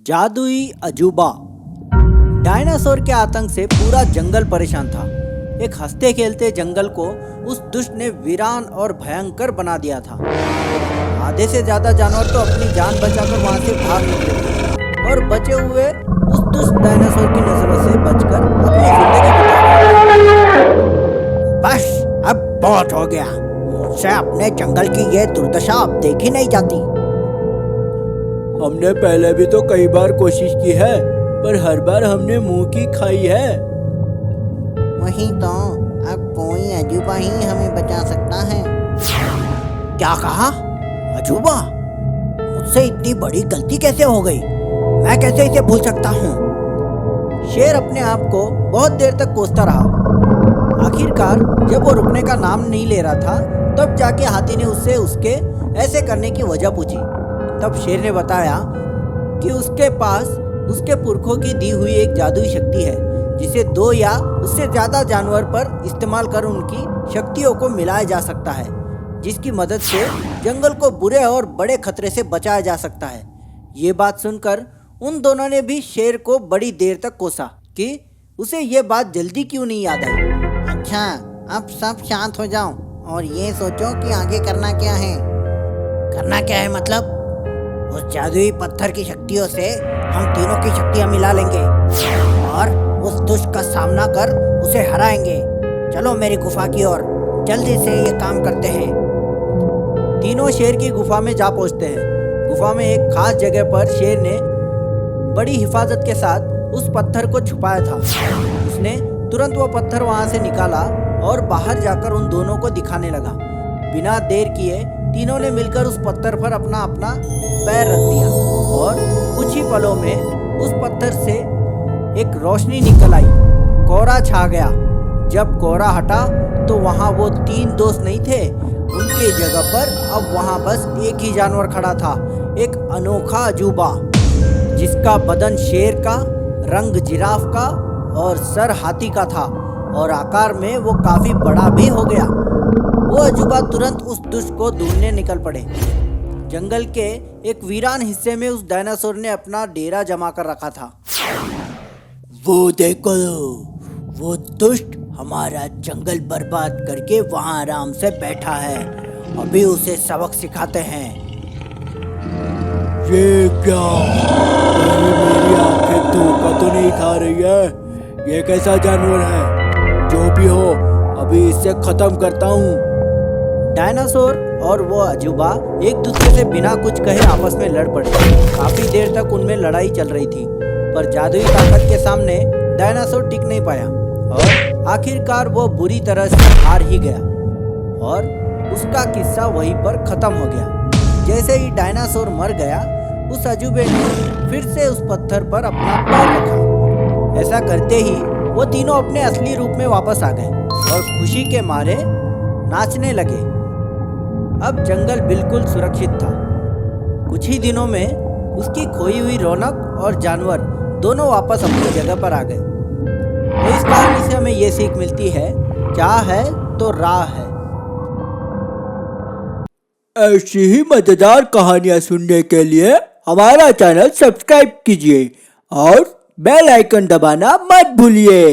जादुई अजूबा। डायनासोर के आतंक से पूरा जंगल परेशान था। एक हंसते खेलते जंगल को उस दुष्ट ने वीरान और भयंकर बना दिया था। आधे से ज्यादा जानवर तो अपनी जान बचाकर वहां से भाग निकले थे और बचे हुए उस दुष्ट डायनासोर की नजरों से बचकर अपनी जिंदगी बिता रहे। बस अब बहुत हो गया, मुझसे अपने जंगल की ये दुर्दशा अब देखी नहीं जाती। हमने पहले भी तो कई बार कोशिश की है, पर हर बार हमने मुंह की खाई है। वही तो, अब कोई अजूबा ही हमें बचा सकता है। क्या कहा? अजूबा? मुझसे इतनी बड़ी गलती कैसे हो गई? मैं कैसे इसे भूल सकता हूँ? शेर अपने आप को बहुत देर तक कोसता रहा। आखिरकार जब वो रुकने का नाम नहीं ले रहा था, तब जाके हाथी ने उससे उसके ऐसे करने की वजह पूछी। तब शेर ने बताया कि उसके पास उसके पुरखों की दी हुई एक जादुई शक्ति है, जिसे 2 या उससे ज्यादा जानवर पर इस्तेमाल कर उनकी शक्तियों को मिलाया जा सकता है, जिसकी मदद से जंगल को बुरे और बड़े खतरे से बचाया जा सकता है। ये बात सुनकर उन दोनों ने भी शेर को बड़ी देर तक कोसा कि उसे ये बात जल्दी क्यों नहीं याद आई। अच्छा, अब सब शांत हो जाओ और ये सोचो कि आगे करना क्या है। करना क्या है मतलब? उस जादुई पत्थर की शक्तियों से हम तीनों की शक्तियां मिला लेंगे और उस दुष्ट का सामना कर उसे हराएंगे। चलो मेरी गुफा की ओर, जल्दी से ये काम करते हैं। तीनों शेर की गुफा में जा पहुंचते हैं। गुफा में एक खास जगह पर शेर ने बड़ी हिफाजत के साथ उस पत्थर को छुपाया था। उसने तुरंत वो पत्थर वहां से निकाला और बाहर जाकर उन दोनों को दिखाने लगा। बिना देर किए तीनों ने मिलकर उस पत्थर पर अपना अपना पैर रख दिया और कुछ ही पलों में उस पत्थर से एक रोशनी निकल आई। कोहरा छा गया। जब कोहरा हटा तो वहां वो 3 दोस्त नहीं थे, उनके जगह पर अब वहां बस एक ही जानवर खड़ा था, एक अनोखा अजूबा, जिसका बदन शेर का, रंग जिराफ का और सर हाथी का था और आकार में वो काफी बड़ा भी हो गया। वो अजूबा तुरंत उस दुष्ट को ढूंढने निकल पड़े। जंगल के एक वीरान हिस्से में उस डायनासोर ने अपना डेरा जमा कर रखा था। वो देखो, वो दुष्ट हमारा जंगल बर्बाद करके वहां आराम से बैठा है। अभी उसे सबक सिखाते हैं। ये क्या? मेरी आंखें धोखा तो नहीं खा रही है? ये कैसा जानवर है? जो भी हो, अभी इससे खत्म करता हूँ। डायनासोर और वो अजूबा एक दूसरे से बिना कुछ कहे आपस में लड़ पड़े। काफी देर तक उनमें लड़ाई चल रही थी, पर जादुई ताकत के सामने डायनासोर टिक नहीं पाया और आखिरकार वो बुरी तरह से हार ही गया और उसका किस्सा वहीं पर खत्म हो गया। जैसे ही डायनासोर मर गया, उस अजूबे ने फिर से उस पत्थर पर अपना पैर रखा। ऐसा करते ही वो तीनों अपने असली रूप में वापस आ गए और खुशी के मारे नाचने लगे। अब जंगल बिल्कुल सुरक्षित था। कुछ ही दिनों में उसकी खोई हुई रौनक और जानवर दोनों वापस अपनी जगह पर आ गए। तो इस कहानी से हमें ये सीख मिलती है, चाह है तो राह है। ऐसी ही मजेदार कहानियां सुनने के लिए हमारा चैनल सब्सक्राइब कीजिए और बेल आइकन दबाना मत भूलिए।